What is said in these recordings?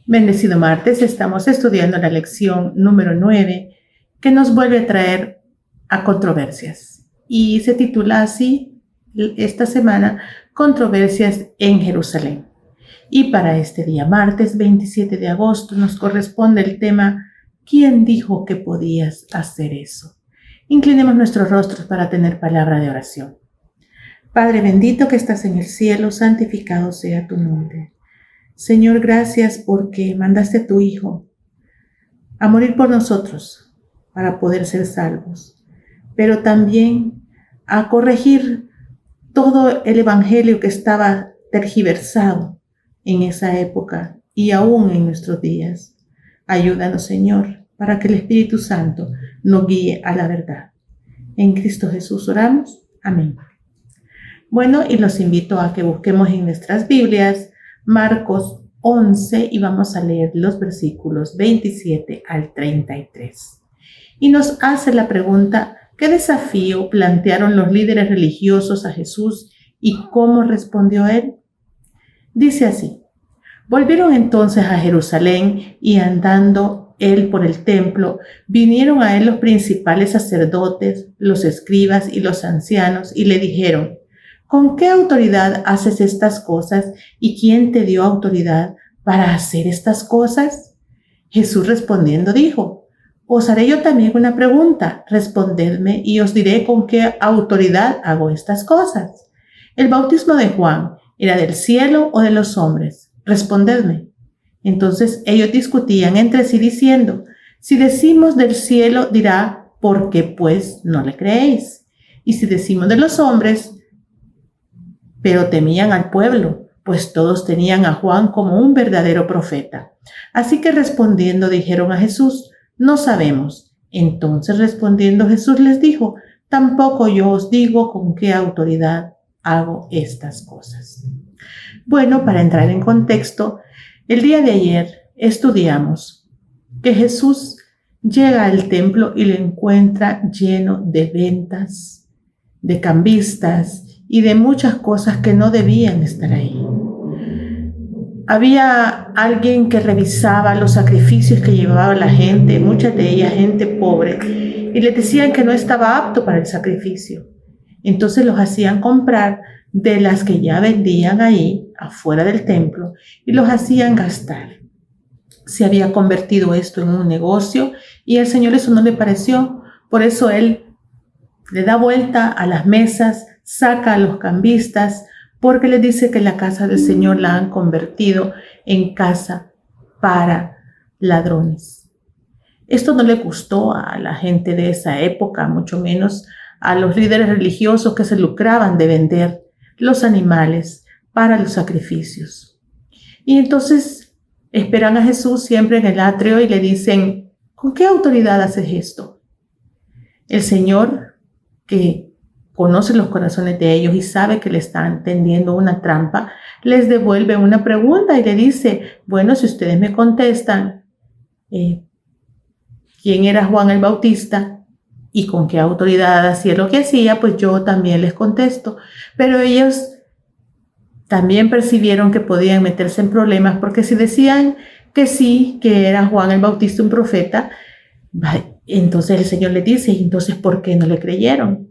Bendecido martes, estamos estudiando la lección número 9 que nos vuelve a traer a controversias y se titula así esta semana, Controversias en Jerusalén. Y para este día martes 27 de agosto nos corresponde el tema ¿Quién dijo que podías hacer eso? Inclinemos nuestros rostros para tener palabra de oración. Padre bendito que estás en el cielo, santificado sea tu nombre. Señor, gracias porque mandaste a tu Hijo a morir por nosotros para poder ser salvos, pero también a corregir todo el evangelio que estaba tergiversado en esa época y aún en nuestros días. Ayúdanos, Señor, para que el Espíritu Santo nos guíe a la verdad. En Cristo Jesús oramos. Amén. Bueno, y los invito a que busquemos en nuestras Biblias Marcos 11 y vamos a leer los versículos 27 al 33. Y nos hace la pregunta, ¿qué desafío plantearon los líderes religiosos a Jesús y cómo respondió él? Dice así, volvieron entonces a Jerusalén y andando él por el templo, vinieron a él los principales sacerdotes, los escribas y los ancianos y le dijeron, ¿con qué autoridad haces estas cosas y quién te dio autoridad para hacer estas cosas? Jesús respondiendo dijo, os haré yo también una pregunta, respondedme y os diré con qué autoridad hago estas cosas. ¿El bautismo de Juan era del cielo o de los hombres? Respondedme. Entonces ellos discutían entre sí diciendo, si decimos del cielo dirá, ¿por qué pues no le creéis? Y si decimos de los hombres, pero temían al pueblo, pues todos tenían a Juan como un verdadero profeta. Así que respondiendo dijeron a Jesús, no sabemos. Entonces respondiendo Jesús les dijo, tampoco yo os digo con qué autoridad hago estas cosas. Bueno, para entrar en contexto, el día de ayer estudiamos que Jesús llega al templo y lo encuentra lleno de ventas, de cambistas, y de muchas cosas que no debían estar ahí. Había alguien que revisaba los sacrificios que llevaba la gente, muchas de ellas gente pobre, y les decían que no estaba apto para el sacrificio. Entonces los hacían comprar de las que ya vendían ahí, afuera del templo, y los hacían gastar. Se había convertido esto en un negocio y al Señor eso no le pareció. Por eso Él le da vuelta a las mesas, saca a los cambistas, porque les dice que la casa del Señor la han convertido en casa para ladrones. Esto no le gustó a la gente de esa época, mucho menos a los líderes religiosos que se lucraban de vender los animales para los sacrificios. Y entonces esperan a Jesús siempre en el atrio y le dicen, ¿con qué autoridad haces esto? El Señor, que conoce los corazones de ellos y sabe que le están tendiendo una trampa, les devuelve una pregunta y le dice, bueno, si ustedes me contestan quién era Juan el Bautista y con qué autoridad hacía lo que hacía, pues yo también les contesto. Pero ellos también percibieron que podían meterse en problemas porque si decían que sí, que era Juan el Bautista un profeta, entonces el Señor les dice, entonces ¿por qué no le creyeron?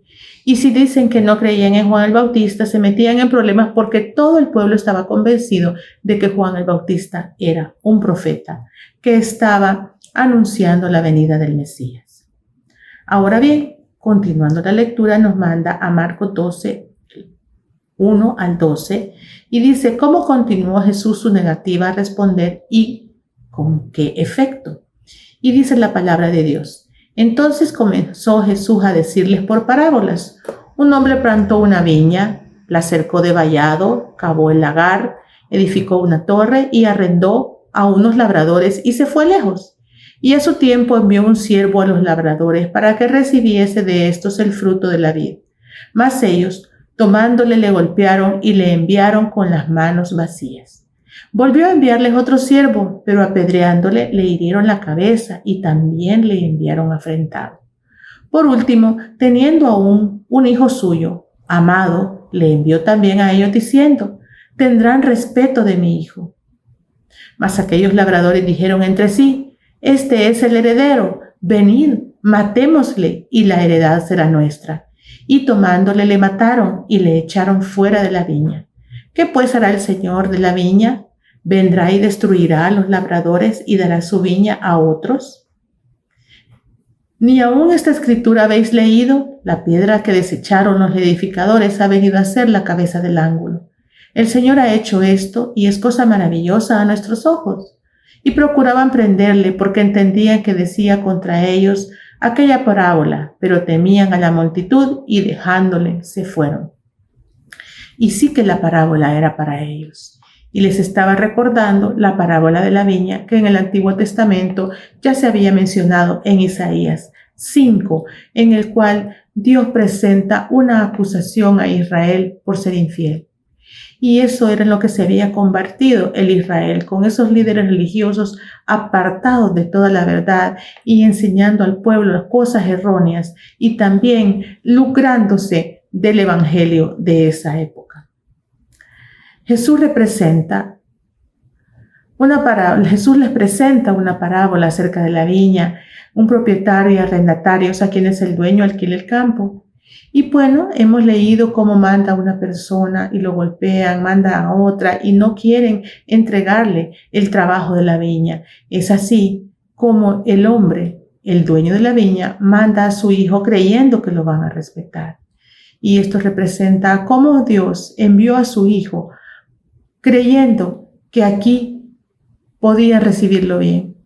Y si dicen que no creían en Juan el Bautista, se metían en problemas porque todo el pueblo estaba convencido de que Juan el Bautista era un profeta que estaba anunciando la venida del Mesías. Ahora bien, continuando la lectura, nos manda a Marcos 12, 1 al 12, y dice, ¿cómo continuó Jesús su negativa a responder y con qué efecto? Y dice la palabra de Dios. Entonces comenzó Jesús a decirles por parábolas. Un hombre plantó una viña, la cercó de vallado, cavó el lagar, edificó una torre y arrendó a unos labradores y se fue lejos. Y a su tiempo envió un siervo a los labradores para que recibiese de estos el fruto de la vid. Mas ellos, tomándole, le golpearon y le enviaron con las manos vacías. Volvió a enviarles otro siervo, pero apedreándole le hirieron la cabeza y también le enviaron afrentado. Por último, teniendo aún un hijo suyo, amado, le envió también a ellos diciendo, tendrán respeto de mi hijo. Mas aquellos labradores dijeron entre sí: este es el heredero, venid, matémosle, y la heredad será nuestra. Y tomándole le mataron y le echaron fuera de la viña. ¿Qué pues hará el señor de la viña? ¿Vendrá y destruirá a los labradores y dará su viña a otros? ¿Ni aún esta escritura habéis leído? La piedra que desecharon los edificadores ha venido a ser la cabeza del ángulo. El Señor ha hecho esto y es cosa maravillosa a nuestros ojos. Y procuraban prenderle porque entendían que decía contra ellos aquella parábola, pero temían a la multitud y dejándole se fueron. Y sí que la parábola era para ellos. Y les estaba recordando la parábola de la viña que en el Antiguo Testamento ya se había mencionado en Isaías 5, en el cual Dios presenta una acusación a Israel por ser infiel. Y eso era en lo que se había convertido el Israel, con esos líderes religiosos apartados de toda la verdad y enseñando al pueblo cosas erróneas y también lucrándose del evangelio de esa época. Jesús les presenta una parábola acerca de la viña, un propietario y arrendatarios a quienes el dueño alquila el campo. Y bueno, hemos leído cómo manda a una persona y lo golpean, manda a otra y no quieren entregarle el trabajo de la viña. Es así como el hombre, el dueño de la viña, manda a su hijo creyendo que lo van a respetar. Y esto representa cómo Dios envió a su hijo creyendo que aquí podían recibirlo bien.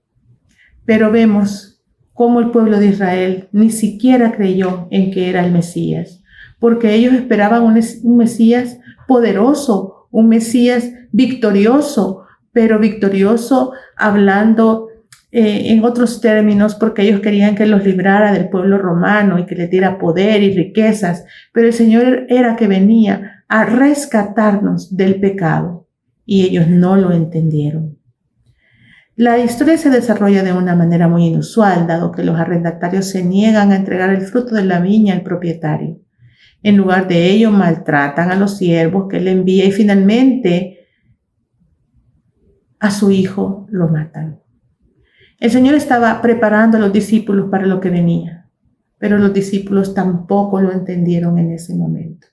Pero vemos cómo el pueblo de Israel ni siquiera creyó en que era el Mesías, porque ellos esperaban un Mesías poderoso, un Mesías victorioso, pero victorioso hablando en otros términos, porque ellos querían que los librara del pueblo romano y que les diera poder y riquezas, pero el Señor era que venía a rescatarnos del pecado y ellos no lo entendieron. La historia se desarrolla de una manera muy inusual, dado que los arrendatarios se niegan a entregar el fruto de la viña al propietario. En lugar de ello, maltratan a los siervos que él envía y finalmente a su hijo lo matan. El Señor estaba preparando a los discípulos para lo que venía, pero los discípulos tampoco lo entendieron en ese momento.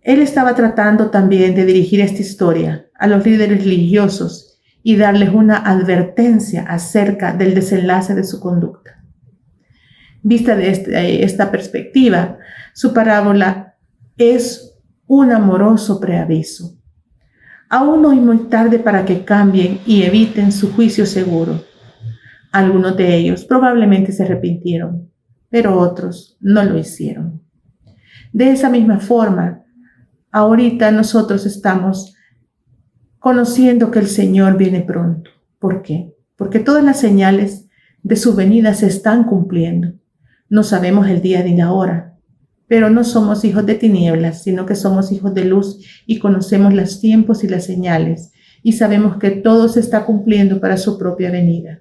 Él estaba tratando también de dirigir esta historia a los líderes religiosos y darles una advertencia acerca del desenlace de su conducta. Vista de esta perspectiva, su parábola es un amoroso preaviso. Aún no es muy tarde para que cambien y eviten su juicio seguro. Algunos de ellos probablemente se arrepintieron, pero otros no lo hicieron. De esa misma forma, ahorita nosotros estamos conociendo que el Señor viene pronto. ¿Por qué? Porque todas las señales de su venida se están cumpliendo. No sabemos el día ni la hora, pero no somos hijos de tinieblas, sino que somos hijos de luz y conocemos los tiempos y las señales y sabemos que todo se está cumpliendo para su propia venida.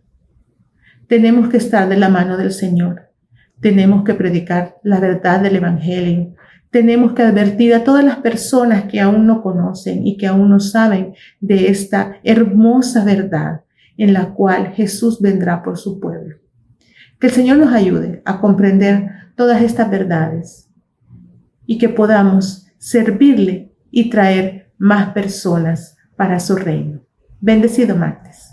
Tenemos que estar de la mano del Señor. Tenemos que predicar la verdad del Evangelio. Tenemos que advertir a todas las personas que aún no conocen y que aún no saben de esta hermosa verdad en la cual Jesús vendrá por su pueblo. Que el Señor nos ayude a comprender todas estas verdades y que podamos servirle y traer más personas para su reino. Bendecido martes.